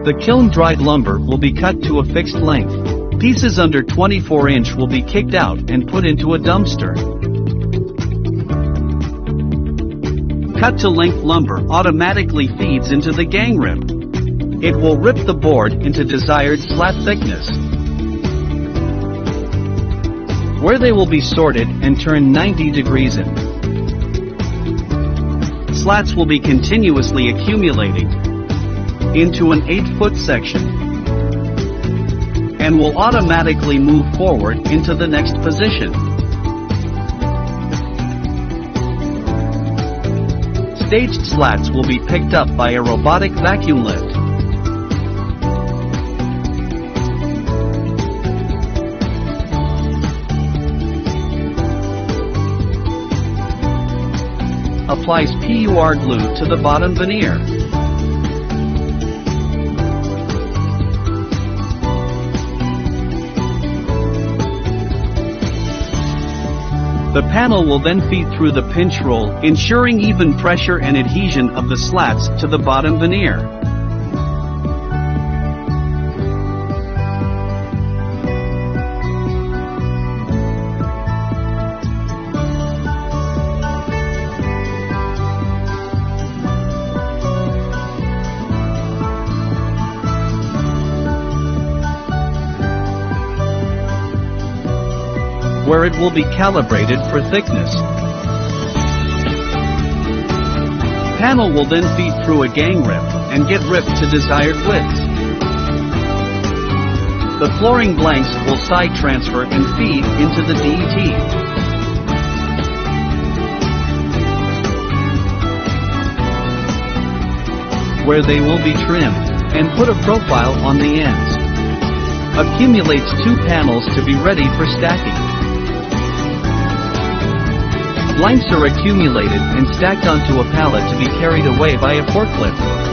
The kiln-dried lumber will be cut to a fixed length. Pieces under 24-inch will be kicked out and put into a dumpster. Cut-to-length lumber automatically feeds into the gang rip. It will rip the board into desired slat thickness, where they will be sorted and turned 90 degrees in. Slats will be continuously accumulating into an 8-foot section and will automatically move forward into the next position. Staged slats will be picked up by a robotic vacuum lift. Applies PUR glue to the bottom veneer. The panel will then feed through the pinch roll, ensuring even pressure and adhesion of the slats to the bottom veneer. Where it will be calibrated for thickness. Panel will then feed through a gang rip and get ripped to desired widths. The flooring blanks will side transfer and feed into the DET, where they will be trimmed and put a profile on the ends. Accumulates 2 panels to be ready for stacking. Blanks are accumulated and stacked onto a pallet to be carried away by a forklift.